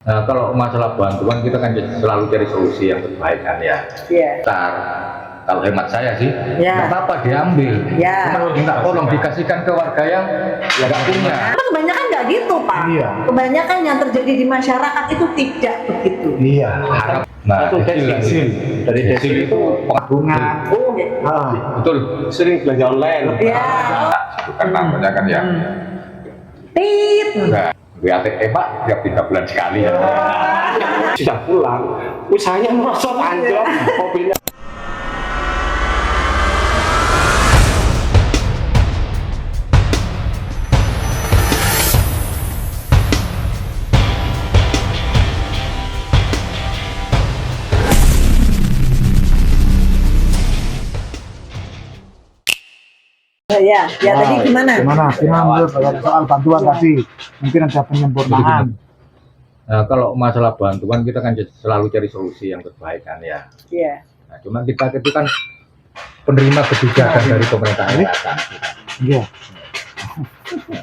Nah, kalau masalah bantuan kita kan selalu cari solusi yang terbaik kan ya. Iya. Kalau hemat saya sih, Ya. nggak apa-apa diambil. Ya. Cuma minta tolong dikasihkan ke warga yang nggak punya. Karena kebanyakan nggak gitu, Pak. Iya. Kebanyakan yang terjadi di masyarakat itu tidak begitu. Iya. Harap. Nah, Itu desil. Dari desil itu pengagungan. betul. Sering belanja online. Iya. Bukan namanya kan ya. Tit. Nah, WATP Pak tiap 3 bulan sekali ya. Sudah pulang, usahanya merosot anjlok, mobilnya. Ya, tadi gimana? Gimana menurut soal bantuan tadi? Mungkin ada penyempurnaan. Nah, kalau masalah bantuan kita kan selalu cari solusi yang terbaik kan ya. Iya. Nah, cuma kita itu kan penerima kebijakan dari pemerintahan atas. Iya.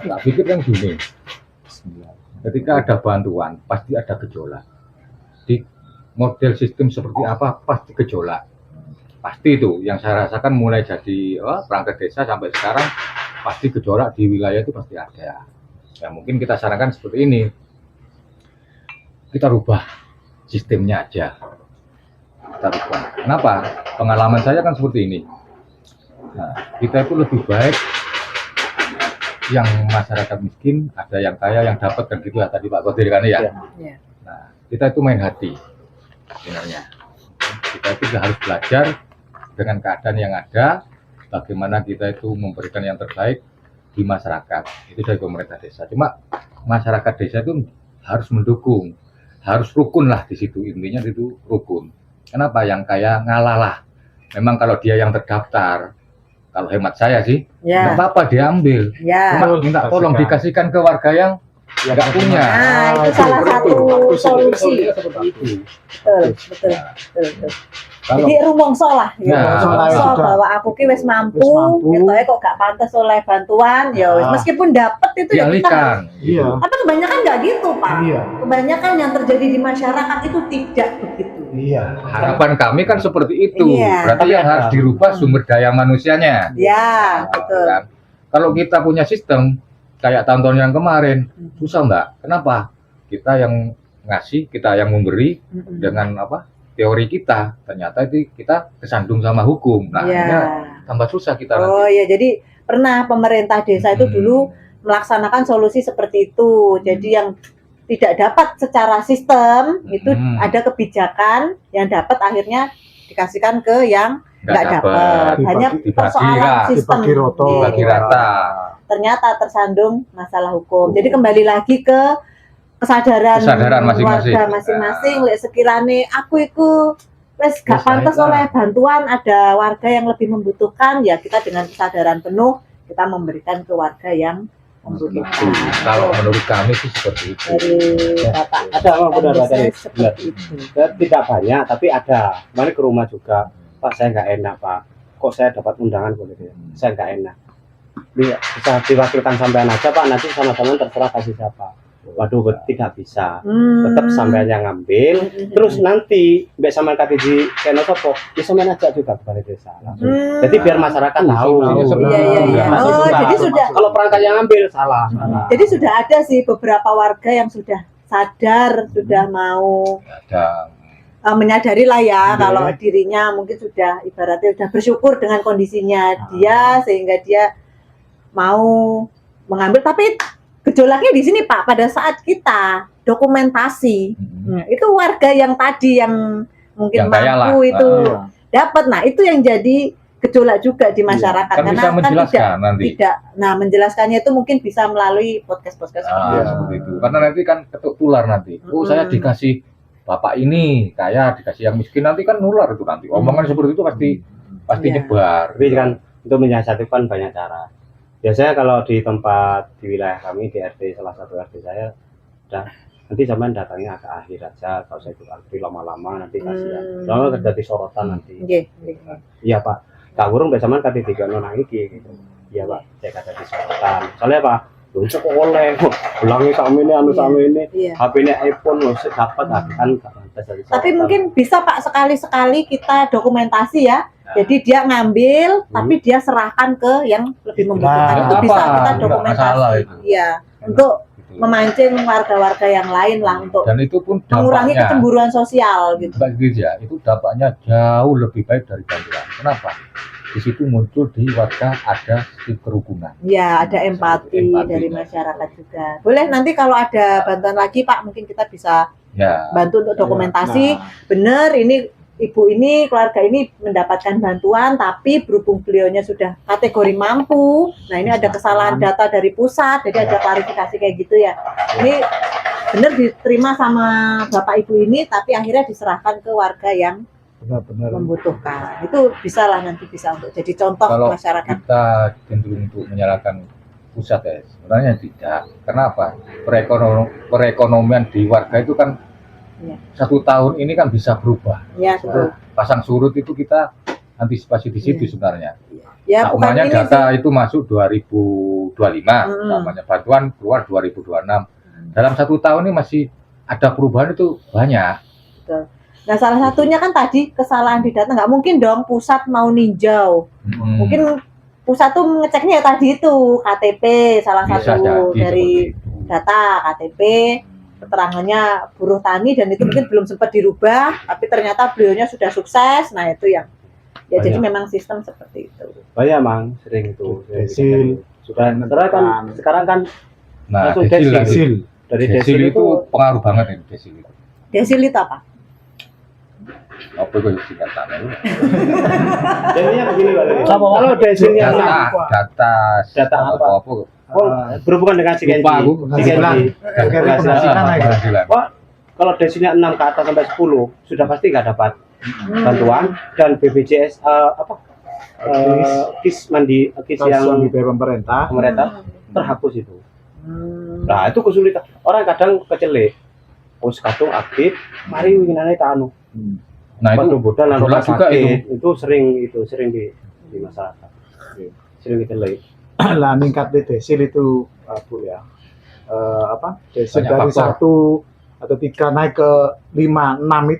Nah, pikir kan gini, ketika ada bantuan pasti ada gejolak. Di model sistem seperti apa pasti gejolak. Pasti itu yang saya rasakan mulai jadi perangkat desa sampai sekarang pasti gejolak di wilayah itu pasti ada. Ya mungkin kita sarankan seperti ini, kita rubah sistemnya aja, kita rubah. Kenapa? Pengalaman saya kan seperti ini. Nah, kita itu lebih baik yang masyarakat miskin, ada yang kaya yang dapat kan gitu ya tadi Pak Kodir kan ya. Iya. Nah, kita itu main hati sebenarnya. Kita itu harus belajar dengan keadaan yang ada, bagaimana kita itu memberikan yang terbaik di masyarakat. Itu dari pemerintah desa. Cuma masyarakat desa itu harus mendukung, harus rukun lah di situ, intinya itu rukun. Kenapa? Yang kaya ngalah lah. Memang kalau dia yang terdaftar, kalau hemat saya sih, nggak apa-apa diambil. Ya. Cuma minta tolong dikasihkan ke warga yang nggak punya. Nah, itu salah satu solusi. Seperti itu. Betul. Kalau Jadi rumongso lah, ya. Nah, Rumongso sudah. bahwa aku ki wis mampu, Wis mampu. kok gak pantas oleh bantuan, ya wis. Nah. Meskipun dapat itu ya kita. dialihkan. Iya. Tapi kebanyakan nggak gitu, Pak. Iya. Kebanyakan yang terjadi di masyarakat itu tidak begitu. Iya. Harapan kami kan seperti itu. Iya. Berarti yang harus dirubah sumber daya manusianya. Ya, betul. Kan? Kalau kita punya sistem kayak tahun-tahun yang kemarin, susah Mbak. Kenapa? Kita yang ngasih, kita yang memberi dengan teori kita, ternyata itu kita kesandung sama hukum. Nah, Ya. akhirnya tambah susah kita Oh nanti. ya, jadi pernah pemerintah desa itu dulu melaksanakan solusi seperti itu. Jadi yang tidak dapat secara sistem itu ada kebijakan yang dapat akhirnya dikasihkan ke yang nggak dapat. Hanya Dibagi persoalan lah, sistem. dibagi roto. Iya. Dibagi rata. Ternyata tersandung masalah hukum. Jadi kembali lagi ke kesadaran masing-masing. warga masing-masing. Lek sekiranya aku itu wes gak Wes, pantas baiklah. oleh bantuan, ada warga yang lebih membutuhkan, ya kita dengan kesadaran penuh kita memberikan ke warga yang membutuhkan. Kalau menurut kami sih seperti itu. Dari Bapak Ada memang benar Desa ada seperti itu. tidak banyak tapi ada. Kemarin ke rumah juga, Pak saya nggak enak Pak, kok saya dapat undangan boleh ya? Saya nggak enak. Bisa diwakilkan sampean aja Pak, nanti sama-sama terserah kasih siapa. Waduh, tidak bisa. Tetap sampean yang ngambil. Terus nanti mbak sampean kate di channel sopo, bisa sampean ajak juga ke balai desa langsung. Jadi biar masyarakat tahu. Iya. Oh, jadi sudah. Kalau perangkat yang ngambil salah. Jadi sudah ada sih beberapa warga yang sudah sadar, sudah mau Ada menyadari lah ya kalau dirinya mungkin sudah ibaratnya sudah bersyukur dengan kondisinya dia sehingga dia mau mengambil. Tapi gejolaknya di sini Pak, pada saat kita dokumentasi itu warga yang tadi yang mungkin Yang kaya mampu lah. itu dapat. Nah, itu yang jadi gejolak juga di masyarakat Kan bisa menjelaskan nanti. tidak. Nah, menjelaskannya itu mungkin bisa melalui podcast-podcast seperti itu. Karena nanti kan ketuk tular nanti. Oh, saya dikasih bapak ini kaya, dikasih yang miskin, nanti kan nular itu nanti. Omongan seperti itu pasti Iya. nyebar. Tapi kan untuk menyiasati kan banyak cara. Biasanya kalau di tempat di wilayah kami di RT, salah satu RT saya, nanti zaman datangnya agak akhir aja, kalau saya ikut antri lama-lama nanti kasihan. Soalnya terjadi sorotan nanti. Iya Pak, tak urung biasanya kati tiga nonang iki gitu. Iya Pak, saya kata di sorotan. Soalnya Pak, Lho iso kok oleh. Ulangi sakmene anu Iya. sakmene. Iya. HP-ne iPhone wis dapat kan gak pantes dari Tapi swasta. mungkin bisa Pak sekali-sekali kita dokumentasi ya. Jadi dia ngambil, tapi dia serahkan ke yang lebih membutuhkan. Nah, Itu bisa apa? kita Nggak dokumentasi. masalah itu. Iya, untuk Gitu. memancing warga-warga yang lain lah untuk Dan itu pun mengurangi dampaknya, kecemburuan sosial gitu. Mbak Giza, itu dampaknya jauh lebih baik dari bantuan. Kenapa? Di situ muncul di warga ada sedikit kerukunan. Ya, ada empati Empati. dari masyarakat juga. Boleh nanti kalau ada bantuan lagi Pak, mungkin kita bisa Ya, bantu untuk dokumentasi. Nah, Benar, ini ibu ini, keluarga ini mendapatkan bantuan, tapi berhubung beliaunya sudah kategori mampu, nah ini ada kesalahan data dari pusat, jadi ada klarifikasi kayak gitu ya. Ini benar diterima sama bapak ibu ini, tapi akhirnya diserahkan ke warga yang benar-benar. membutuhkan. Itu bisa lah nanti bisa untuk jadi contoh kalau masyarakat. kita cenderung untuk menyalahkan pusat ya, sebenarnya tidak. Kenapa? Perekonomian di warga itu kan Iya. 1 tahun ini kan bisa berubah. Ya, betul. Pasang surut itu kita antisipasi di situ Iya. sebenarnya. Ya, bukan Namanya ini data sih. itu masuk 2025, namanya bantuan keluar 2026. Dalam 1 tahun ini masih ada perubahan itu banyak. Nah, salah satunya kan tadi kesalahan di data. Nggak mungkin dong pusat mau ninjau. Mungkin pusat tuh ngeceknya ya tadi itu KTP salah bisa satu jadi dari seperti itu. data KTP, keterangannya buruh tani dan itu mungkin belum sempat dirubah, tapi ternyata beliaunya sudah sukses. Nah, itu yang ya jadi Banyak. memang sistem seperti itu. Banyak mang sering itu. Desil. Sudah sekarang kan Nah, langsung desil, desil. Desil. dari desil desil itu pengaruh banget ini desil itu. Desil itu apa? Apa itu singkatannya? jadinya begini Pak Lili. Apa, Pak? Kalau desilnya Data apa? apa? berhubungan dengan sigenji. Lupa aku. Sigenji. Oke, Penghasilan. penghasilan aja. Penghasilan. Wah, kalau desilnya 6 ke atas sampai 10 sudah pasti nggak dapat bantuan dan BPJS KIS mandi KIS yang Yang dibayar pemerintah. pemerintah terhapus itu. Hmm. Nah, itu kesulitan. Orang kadang kecelik. Oh, kadung aktif, mari winginane tak anu. Nah itu Bodan lan jelas rumah juga sakit. Itu sering di masyarakat. Sering dikelik. Lah ningkat di desil itu Bu ya. Desil Banyak dari faktor. 1 atau 3 naik ke 5, 6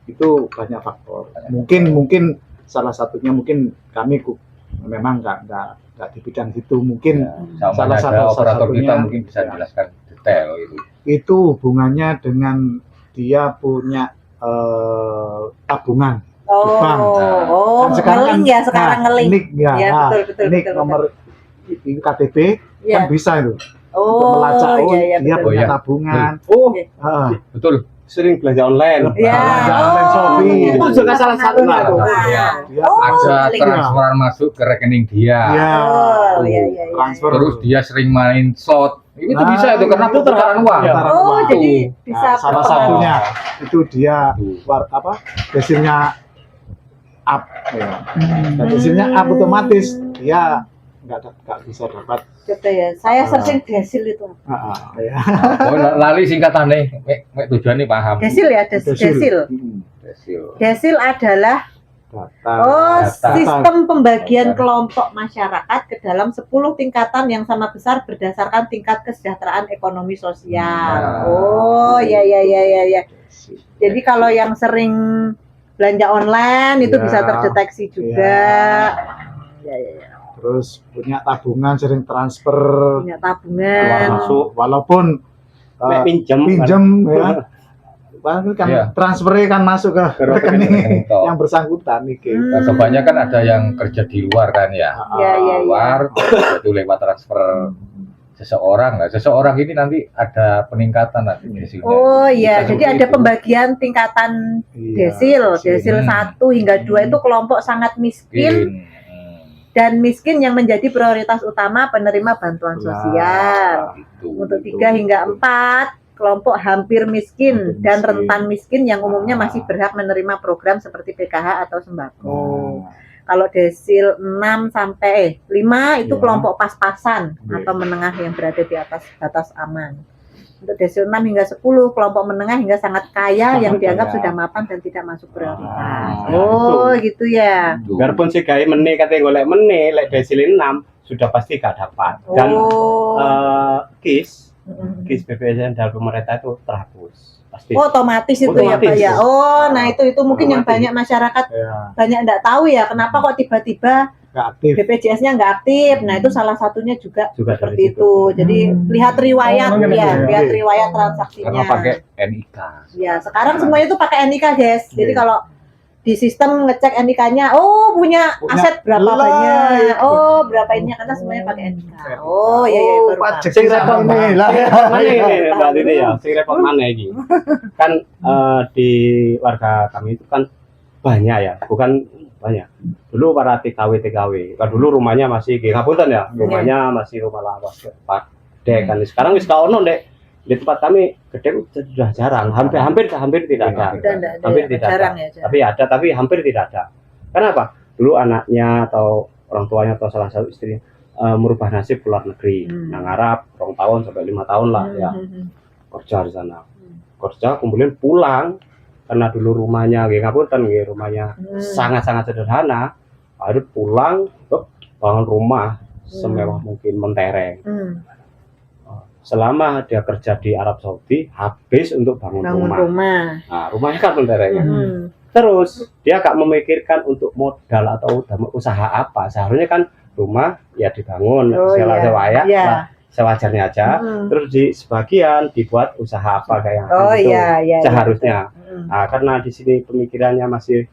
itu banyak faktor. Mungkin salah satunya mungkin kami memang nggak di bidang itu. Mungkin sama salah ada operator satunya, kita mungkin bisa ya. jelaskan detail itu. itu hubungannya dengan dia punya tabungan. Oh, Bang. oh, Kan sekarang ngeling ya sekarang ngeling. NIK ya, Ya, nah, betul, NIK betul. nomor ini KTP Ya. kan bisa itu untuk Oh, melacak iya, dia betul. punya iya. tabungan. Oh, Betul. sering belanja online. Ya, Belanja online Shopee. Itu juga salah satu Nah, lah. Iya. Dia Oh, Ada ngeling. transferan masuk ke rekening dia. ya, Oh, iya, iya, iya. transfer. Terus dia sering main slot. Itu Nah, bisa itu karena itu perputaran uang. perputaran Oh, uang. jadi bisa Nah, salah berpengaruh. satunya itu dia Tuh. desilnya up ya. Dan desilnya up otomatis dia nggak bisa dapat Gitu ya. Saya searching desil itu. ya. Oh, lali singkatannya, mek tujuannya paham. Desil ya, desil. Desil. Desil adalah Data. Data. sistem pembagian Data. kelompok masyarakat ke dalam 10 tingkatan yang sama besar berdasarkan tingkat kesejahteraan ekonomi sosial. Nah. Oh, ya. Jadi kalau yang sering belanja online itu Ya. bisa terdeteksi juga. Ya. Terus punya tabungan sering transfer Punya Keluar tabungan. masuk. walaupun Mek pinjem. pinjem ya. Padahal kan Iya. transfernya kan masuk ke Ke rekening rekening toh. yang bersangkutan nih. Hmm. Nah, kebanyakan ada yang kerja di luar kan ya. Ya. Luar itu lewat transfer seseorang. Nah, seseorang ini nanti ada peningkatan nanti desilnya. Oh iya, Bisa jadi seperti ada itu. pembagian tingkatan desil 1 hingga 2 itu kelompok sangat miskin dan miskin yang menjadi prioritas utama penerima bantuan sosial. Gitu. Untuk 3 hingga 4 kelompok hampir miskin Hampir dan miskin. rentan miskin yang umumnya masih berhak menerima program seperti PKH atau sembako. Kalau desil 6 sampai 5 itu Ya. kelompok pas-pasan Ya. atau menengah yang berada di atas batas aman. Untuk desil 6 hingga 10, kelompok menengah hingga sangat kaya Sangat yang dianggap kaya. sudah mapan dan tidak masuk prioritas. Ah, Oh, gitu ya. Biarpun si gawe meneh katanya golek meneh lek desil 6 sudah pasti gak dapat. Dan Oh. KIS Mm-mm. KIS BPJS dari pemerintah itu terhapus. Pasti. Oh, otomatis itu ya, Pak Otomatis. ya. Oh, nah itu mungkin yang Otomatis. banyak masyarakat Ya, banyak enggak tahu ya, kenapa kok tiba-tiba nggak aktif. BPJS-nya nggak aktif. Nah, itu salah satunya juga Juga seperti dari situ. itu. Jadi lihat riwayat Oh, ya, iya. lihat riwayat transaksinya. Karena pakai NIK. Ya, sekarang semuanya itu pakai NIK, guys. Jadi Iya. kalau di sistem ngecek NIK-nya, oh punya Punya aset berapa lah, banyak, iya. oh berapa ini, karena semuanya pakai NIK. Oh iya iya baru paham. pajak Sing sama repot ini lah. mana ini Mbak Titi ya? Sing repot mana iki? Kan di warga kami itu kan banyak ya, bukan banyak. Dulu para TKW. Kan dulu rumahnya masih ngapunten ya, rumahnya masih rumah lawas Pak Dek kan. Sekarang wis ka ono Dek. Di tempat kami gede sudah jarang, hampir tidak ada. Udah enggak ada, Hampir ya, tidak jarang ada. ya. Jarang. Tapi ada, tapi hampir tidak ada. Kenapa? Dulu anaknya atau orang tuanya atau salah satu istri merubah nasib keluar negeri, nang Arab 2 tahun sampai 5 tahun lah ya kerja di sana. Kerja kemudian pulang karena dulu rumahnya nggih ngapunten nggih rumahnya sangat-sangat sederhana. Akhirnya pulang bangun rumah semewah mungkin mentereng. Selama dia kerja di Arab Saudi habis untuk bangun rumah. Nah, rumahnya kan mentereng. Terus dia gak memikirkan untuk modal atau usaha apa. Seharusnya kan rumah ya dibangun sewajarnya aja. Terus di sebagian dibuat usaha apa kayak gitu. Seharusnya. Nah, karena di sini pemikirannya masih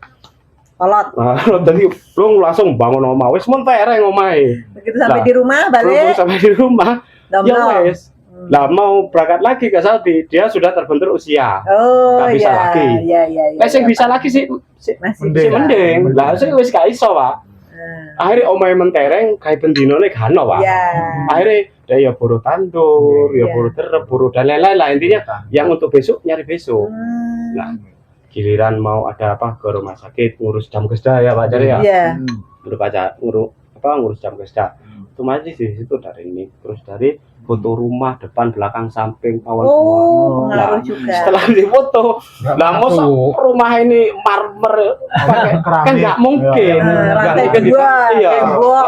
kolot. Jadi lu langsung bangun omah wis mentereng omahe. Begitu sampai di rumah balik. Sampai di rumah. Ya wes. Lah mau berangkat lagi ke Saudi, dia sudah terbentur usia. Oh, gak bisa lagi. Iya. Sing bisa lagi sih mending. Lah sing wis gak iso, Pak. Akhirnya omahe mentereng kae bendinone gak ono, Pak. Akhirnya dia ya buru tandur, ya buru terep, buru dan lain-lain lah intinya yang untuk besok nyari besok. Nah, giliran mau ada apa ke rumah sakit ngurus jam kesda ya Pak Jari ya. Iya. Ngurus jam kesda. Otomatis di situ dari ini terus dari foto rumah depan belakang samping awal semua. Pengaruh juga. Setelah difoto, lah masa rumah ini marmer pakai kan nggak mungkin. Lantai Nggak dua, iya. tembok.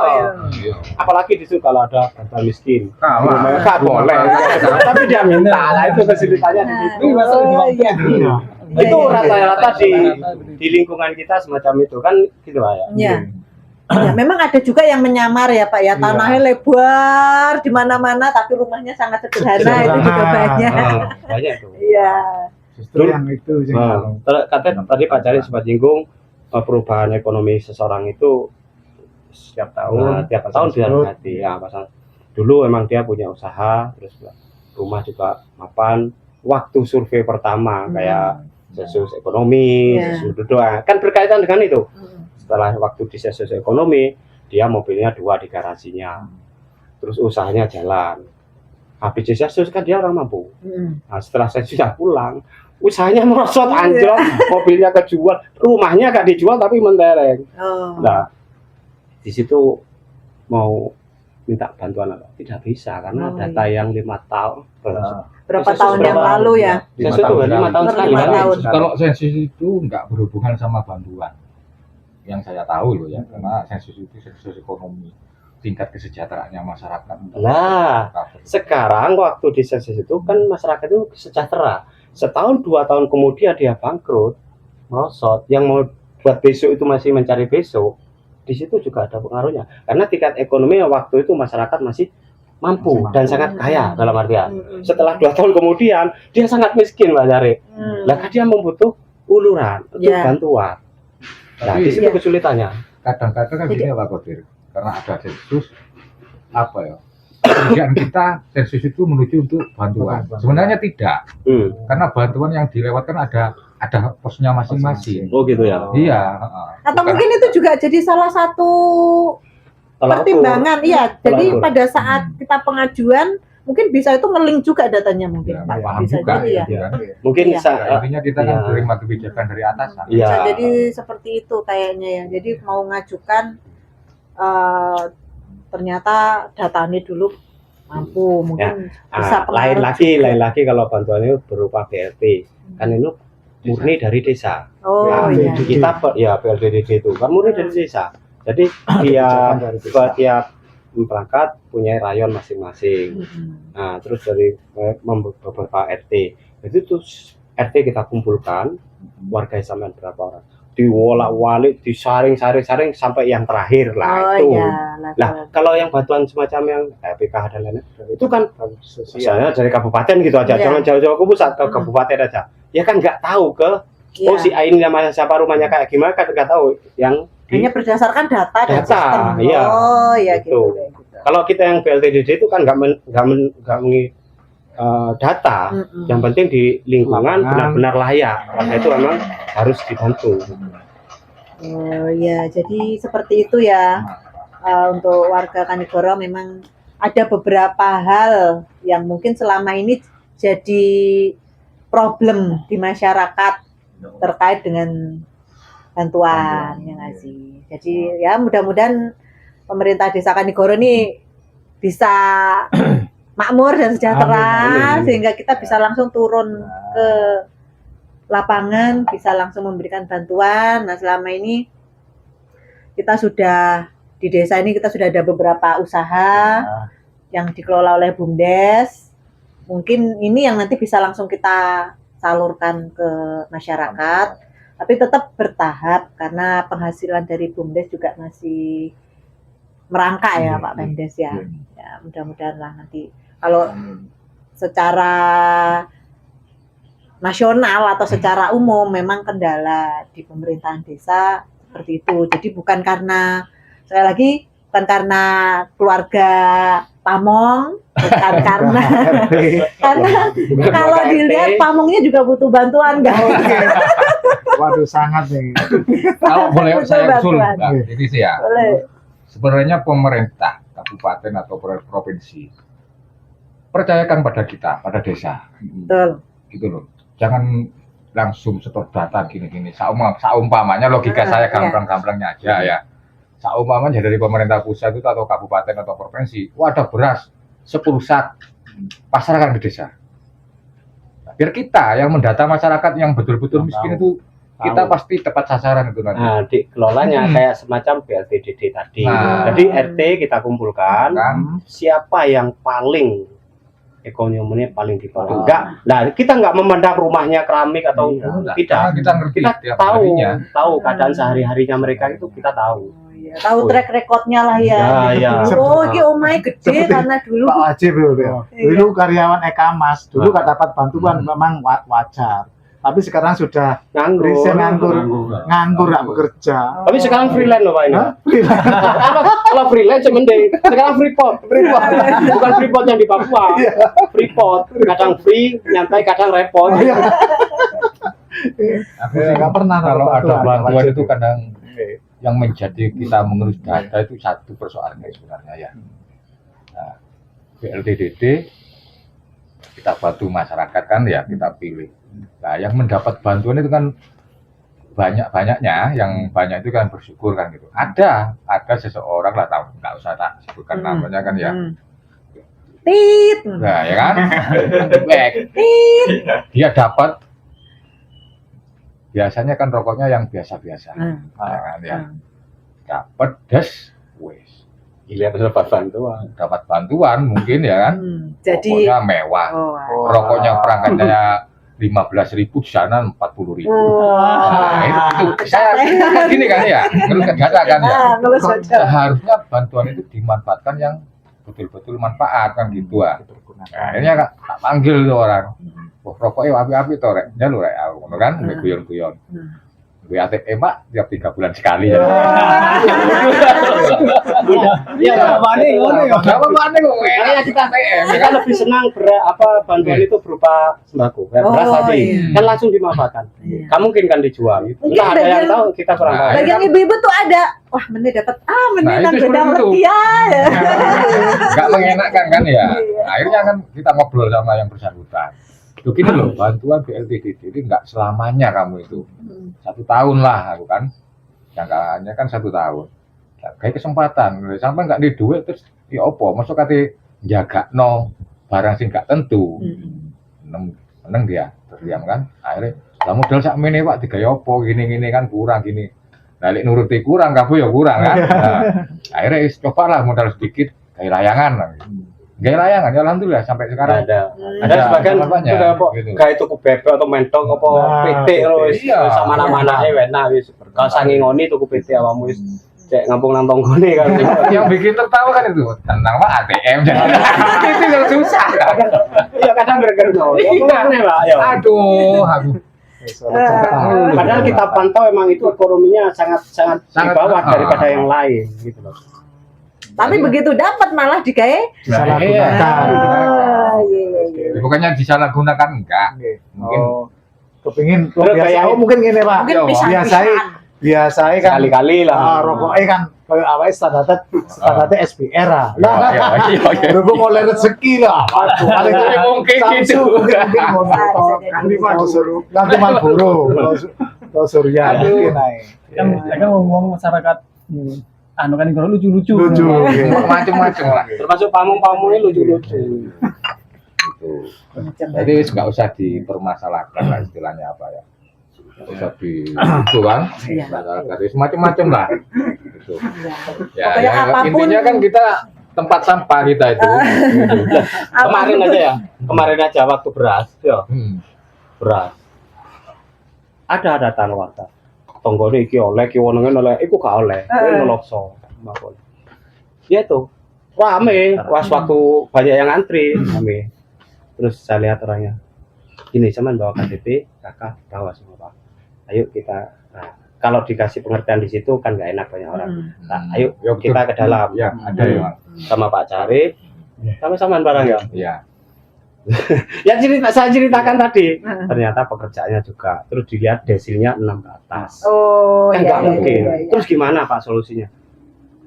Apalagi di situ kalau ada bantuan miskin, rumahnya nggak boleh. Tapi dia minta lah itu kesulitannya di situ. Itu rata-rata di lingkungan kita semacam itu kan gitu Pak ya. Iya. Ya, memang ada juga yang menyamar ya Pak ya, tanahnya lebar di mana-mana tapi rumahnya sangat sederhana, itu juga banyak. Banyak itu. Iya. Justru yang itu sih. Katanya tadi Pak Jari sempat singgung perubahan ekonomi seseorang itu tiap tahun dihargai ya pasal. Dulu emang dia punya usaha, terus rumah juga mapan. Waktu survei pertama kayak sensus ekonomi, sensus doa kan berkaitan dengan itu. Setelah waktu di sensus ekonomi, dia mobilnya 2 di garasinya. Terus usahanya jalan. Habis di sensus kan dia orang mampu. Nah, setelah sensus pulang, usahanya merosot anjlok, mobilnya kejual, rumahnya gak dijual tapi mentereng. Nah, di situ mau minta bantuan apa? Tidak bisa karena data yang 5 tahun. Berapa tahun yang lalu ya? Sensus itu 5 tahun sekali. Kalau sensus itu nggak berhubungan sama bantuan. Yang saya tahu loh ya, karena sensus itu sensus ekonomi, tingkat kesejahteraannya masyarakat. Nah, sekarang waktu di sensus itu kan masyarakat itu sejahtera. Setahun 2 tahun kemudian dia bangkrut, merosot. Yang mau buat besok itu masih mencari besok, di situ juga ada pengaruhnya. Karena tingkat ekonomi waktu itu masyarakat masih mampu dan sangat kaya dalam artian. Setelah 2 tahun kemudian dia sangat miskin Mbak Jari. Lah dia membutuh uluran untuk bantuan. Nah, di situ kesulitannya. Kadang-kadang kan gini Pak Kodir, karena ada sensus apa ya? Pekerjaan kita sensus itu menuju untuk bantuan. Sebenarnya tidak, karena bantuan yang dilewatkan ada posnya masing-masing. Oh gitu ya. Iya. Atau mungkin itu juga jadi salah satu pertimbangan, iya. Jadi pada saat kita pengajuan mungkin bisa itu nge-link juga datanya mungkin Pak. Paham Bisa juga jadi ya. Mungkin intinya kita kan terima kebijakan dari atasan. Bisa jadi seperti itu kayaknya ya. Jadi mau ngajukan ternyata datanya dulu mampu mungkin bisa lain pengaruh lagi kalau bantuan itu berupa BLT kan itu murni dari desa. Oh Nah, iya. kita PLTDD itu kan murni dari desa. Jadi tiap perangkat punya rayon masing-masing. Nah, terus dari beberapa RT itu tuh RT kita kumpulkan warga sampean berapa orang, diwolak-walik, disaring sampai yang terakhir lah itu. Iya, Nah, kalau yang bantuan semacam yang PKH dan lain-lain itu kan misalnya dari kabupaten gitu aja, Iya. jangan jauh-jauh ke pusat, ke kabupaten aja. Ya kan nggak tahu Iya. si A ini namanya siapa, rumahnya kayak gimana kan nggak tahu. Yang Hanya berdasarkan data dan Data, sistem. iya. Oh iya Gitu. gitu. Kayak gitu. kalau kita yang BLTDD itu kan data, yang penting di lingkungan Lapangan. benar-benar layak. Karena itu memang harus dibantu. Oh ya, jadi seperti itu ya. Untuk warga Kanigoro memang ada beberapa hal yang mungkin selama ini jadi problem di masyarakat terkait dengan bantuan yang ngasih. Jadi ya mudah-mudahan pemerintah Desa Kanigoro ini bisa makmur dan sejahtera Amin. sehingga kita bisa langsung turun ke lapangan, bisa langsung memberikan bantuan. Nah, selama ini kita sudah di desa ini kita sudah ada beberapa usaha yang dikelola oleh BUMDes. Mungkin ini yang nanti bisa langsung kita salurkan ke masyarakat, tapi tetap bertahap karena penghasilan dari BUMDes juga masih merangkak ya Pak Mendes ya. Ya, mudah-mudahan lah nanti kalau secara nasional atau secara umum memang kendala di pemerintahan desa seperti itu. Jadi bukan karena bukan karena keluarga Pamong, bukan karena kalau dilihat Pamongnya juga butuh bantuan guys. Waduh, sangat nih. Kalau boleh Betul, saya usul, bantuan. Mbak, ini sih ya. Boleh. Sebenarnya pemerintah kabupaten atau provinsi percayakan pada kita, pada desa, Betul. gitu loh. Jangan langsung setor data gini-gini. Saumpamanya logika saya Iya. gampang-gampangnya aja ya. Saumpamanya dari pemerintah pusat itu atau kabupaten atau provinsi, ada beras 10 sak, pasarkan ke desa. Biar kita yang mendata masyarakat yang betul-betul miskin itu kita pasti tepat sasaran itu nanti. Nah, dikelolanya kayak semacam BLTDD tadi. Nah. Jadi RT kita kumpulkan Kan? siapa yang paling ekonominya paling di bawah. Oh. Enggak. Nah, kita enggak memandang rumahnya keramik atau Nah, tidak. kita ngerti Kita tiap tahu harinya. keadaan sehari-harinya mereka itu kita tahu. Oh, iya. Tahu track recordnya lah ya. Ya, ya. Oh, ini omai gede Seperti karena dulu. Pak Wajib dulu ya. Iya. Dulu karyawan Ekamas, dulu Nah. nggak dapat bantuan memang wajar. Tapi sekarang sudah Nganggur. Riset nganggur nggak bekerja. Tapi sekarang freelance loh Pak ini. Hah? Kalau freelance ya mending. Sekarang freeport. Bukan freeport yang di Papua. Freeport. Kadang free, nyantai, kadang repot. Aku Ya, sih nggak pernah kalau dapat ada bantuan, bantuan wajib. itu kadang yang menjadi kita mengurus data itu satu persoalannya sebenarnya ya. Nah, BLTDD kita bantu masyarakat kan ya kita pilih. Nah, yang mendapat bantuan itu kan banyak-banyaknya, yang banyak itu kan bersyukur kan gitu. Ada seseorang lah, tahu nggak usah tak sebutkan namanya kan ya. Tit. Nah, ya kan? Dia dapat biasanya kan rokoknya yang biasa-biasa. Ya kan ya. Dapat wes. Gila dapat bantuan. Dapat bantuan mungkin ya kan. Jadi Rokoknya mewah. oh, Rokoknya perangkatnya 15.000 di sana 40.000. Nah, itu saya gini kan ya, ngelus data kan ya. Seharusnya bantuan itu dimanfaatkan yang betul-betul manfaat kan gitu ah. Nah, ini kan tak panggil tuh orang. Wah, rokoknya api-api tuh rek, nyalu rek aku ngono kan, guyon-guyon. Gue ATM Pak tiap 3 bulan sekali ya. Iya, Apa-apane kok kayaknya kita ATM. Kita lebih senang bantuan itu berupa sembako, kayak beras Oh, aja, iya. kan langsung dimanfaatkan. Iya. Kamu mungkin kan dijual. Mungkin Entah ada yang bagian- tahu, kita kurang tahu. Nah, bagian ibu-ibu tuh ada. Wah, mending dapat mending Nah, nang itu gedang seperti itu. legia ya. Nggak mengenakan kan ya. Akhirnya kan kita ngobrol sama yang bersangkutan. Tuh gini loh, bantuan BLTDD ini nggak selamanya kamu itu. 1 tahun lah aku kan. Jangkaannya kan 1 tahun. Nah, kayak kesempatan, sampai nggak di duit terus ya opo, masuk kate jagakno barang sing gak tentu. Mm-mm. Meneng dia terdiam kan. Akhirnya lah modal sakmene Pak digawe apa gini-gini kan kurang gini. Nah, lek nuruti kurang kabeh ya kurang kan. Nah, akhirnya cobalah modal sedikit gawe layangan. Gawe layangan ya alhamdulillah sampai sekarang. ada Hmm. ada sebagian bapaknya, sudah kok gitu. kayak tuku bebek atau mentok apa Nah, PT lo wis iya. sama mana enak wis kalau sangi ngoni tuku PT awamu wis cek ngampung nang tonggone kan Yang bikin tertawa kan itu tentang Pak ATM jadi itu yang susah. iya kadang gara-gara ngono aneh Pak ya Aduh, aku padahal kita pantau emang itu ekonominya sangat sangat di Sangat, bawah daripada ah. yang lain gitu loh. Tapi begitu dapat malah digawe. Disalahgunakan. Iya. Bukannya disalahgunakan enggak. Oke. Mungkin. Oh, kepingin Terus biasa, kayak- mungkin gini Pak. Mungkin Iya, pisah-pisahan. Biasanya kan Sekali-kali lah. rokoknya kan kayak awalnya standarnya SPR lah. Iya. Berhubung oleh rezeki lah. Waduh, paling Ya, mungkin Samsung, gitu. mungkin mau nonton. Nanti Marlboro, kalau Surya mungkin naik. Kan ngomong masyarakat anu kan kalau lucu-lucu. Lucu. Macam-macam lah. Termasuk pamung-pamungnya lucu-lucu. Gitu. Jadi nggak usah dipermasalahkan lah istilahnya apa ya. Nggak usah itu kan. Iya. Macam-macam lah. Gitu. Ya, Pokoknya apapun- intinya kan kita tempat sampah kita itu. Gitu. Kemarin aja ya, kemarin aja waktu beras, ya beras. Ada datang warga. Tonggone iki oleh, ki wonenge oleh, iku gak oleh. Kuwi nelokso. Makon. Ya itu rame, pas waktu banyak yang antri, rame. Terus saya lihat orangnya. Gini, cuman bawa KTP, kakak bawa semua Pak. Ayo kita, nah, kalau dikasih pengertian di situ kan nggak enak banyak orang. Nah, ayo Ya, betul. kita ke dalam Ya, ada ya. sama Pak Cari, sama-sama barang ya. Iya. Yang saya ceritakan tadi, ternyata pekerjaannya juga. Terus dilihat desilnya 6 ke atas. Oh, Kan iya. nggak iya, mungkin. iya, iya. Terus gimana Pak solusinya?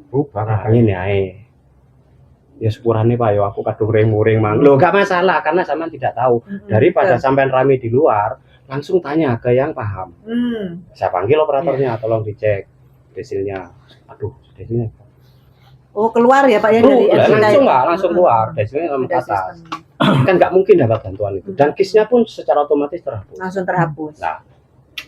Rubah. Nah, ini ae. Ya sepurane Pak, yo aku kadung muring mang. Loh, gak masalah karena sampean tidak tahu. Daripada sampean rame di luar, langsung tanya ke yang paham. Saya panggil operatornya, tolong dicek desilnya. Aduh, desilnya. Oh, keluar ya Pak ya dari Langsung nggak, langsung keluar. Desilnya 6 ke Ada atas. sistem. Kan nggak mungkin dapat bantuan itu. Dan kisnya pun secara otomatis terhapus. Langsung terhapus. Nah,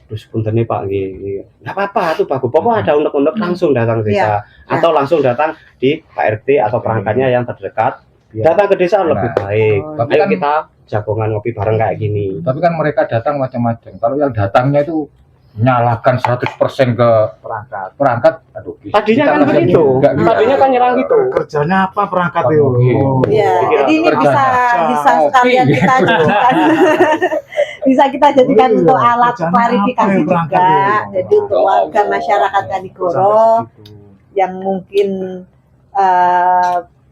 terus punten nih Pak, nggak apa-apa tuh bagus. Pokoknya ada unek-unek langsung datang ke desa atau langsung datang di Pak RT atau perangkatnya yang terdekat. Datang ke desa lebih baik. Tapi Ayo kan- kita jagongan ngopi bareng kayak gini. Tapi kan mereka datang macam-macam. Kalau yang datangnya itu nyalakan 100% ke perangkat, aduh. Tadinya kan kita begitu. nggak bisa. Tadinya kan nyerang gitu. Kerjanya apa perangkat Oh, itu? mungkin. Iya, Pikiran jadi ini kerjanya. bisa Oke. sekalian kita jadikan bisa kita jadikan Oh, iya. untuk alat Kerjanya klarifikasi apa ya perangkat juga. itu? Jadi untuk warga masyarakat Kanigoro yang mungkin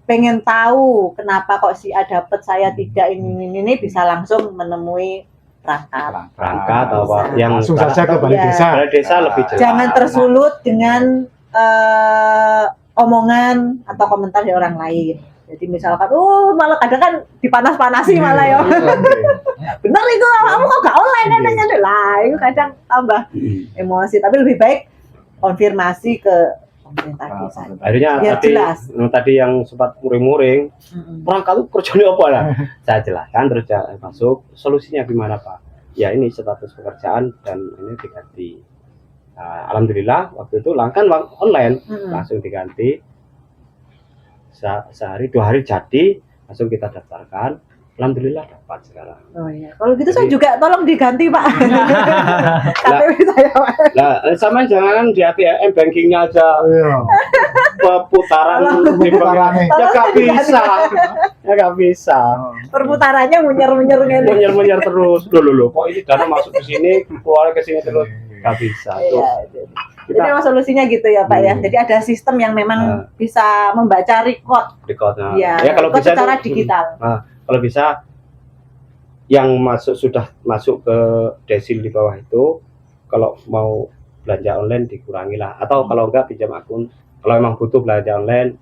pengen tahu kenapa kok si A dapat saya tidak ini bisa langsung menemui perangkat. Perangkat atau apa Bisa. yang Langsung saja ke balai Iya. desa. balai desa lebih jelas. Jangan tersulut dengan omongan atau komentar dari orang lain. Jadi misalkan, malah kadang kan dipanas-panasi malah ya. Bener itu, kamu kok gak online neneknya lah. Itu kadang tambah emosi. Tapi lebih baik konfirmasi ke pemerintah desa. Akhirnya Biar tadi jelas. tadi yang sempat muring-muring, perangkat itu kerjanya apa lah? Saya jelaskan terus masuk. Solusinya gimana Pak? Ya ini status pekerjaan dan ini diganti. Nah, alhamdulillah waktu itu langkan online langsung diganti. Sehari 2 hari jadi langsung kita daftarkan. Alhamdulillah dapat sekarang. Oh iya. Kalau gitu saya Jadi- juga tolong diganti Pak. KTP saya Pak. Nah, sama jangan di ATM bankingnya aja Iya. putaran di Putaran nih. ya gak bisa, ya gak bisa. Perputarannya munyer-munyer ngene. Menyer terus, loh, kok ini dana masuk ke sini, keluar ke sini terus, gak bisa. Tuh. Iya. Jadi memang solusinya gitu ya Pak ya. Jadi ada sistem yang memang bisa membaca record. Rekodnya. Ya, Ya kalau record bisa secara tuh, digital. kalau bisa yang sudah masuk ke desil di bawah itu, kalau mau belanja online dikurangi lah, atau kalau enggak pinjam akun. Kalau emang butuh belanja online,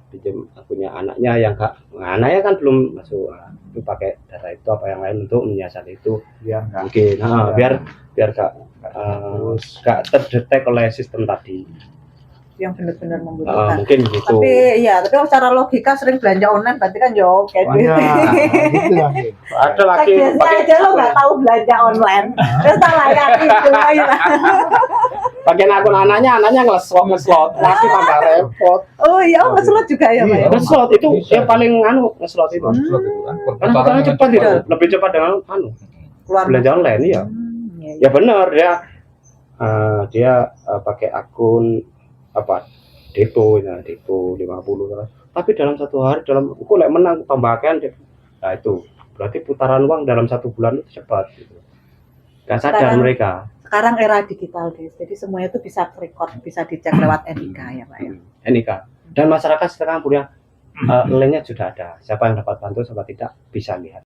pinjam akunnya anaknya yang enggak, anaknya kan belum masuk, itu pakai data itu apa yang lain untuk menyiasat itu. Biar nggak Mungkin, biar gak terdetek oleh sistem tadi. yang benar-benar membutuhkan. Mungkin begitu. Tapi secara logika sering belanja online berarti kan jauh kayak gitu. Gitu lah. Ada lagi Biasanya aja lo nggak tahu belanja online, terus tak layakin doain. bagian akun anaknya ngeslot, lagi tambah repot. Oh iya, ngeslot juga ya Pak. Iya. Ngeslot itu Bisa. yang paling ngeslot itu. Slot itu kan Karena perputaran putarannya dengan cepat itu, lebih cepat dengan Keluar belanja online ya. Iya, Ya benar dia pakai akun apa depo 50 terus. Tapi dalam satu hari aku lek menang tambahkan nah itu berarti putaran uang dalam 1 bulan itu cepat gitu. Gak sadar Sekarang- mereka. Sekarang era digital guys, jadi semuanya itu bisa record, bisa dicek lewat NIK ya Pak ya. NIK dan masyarakat sekarang punya linknya sudah ada, siapa yang dapat bantu siapa tidak bisa lihat.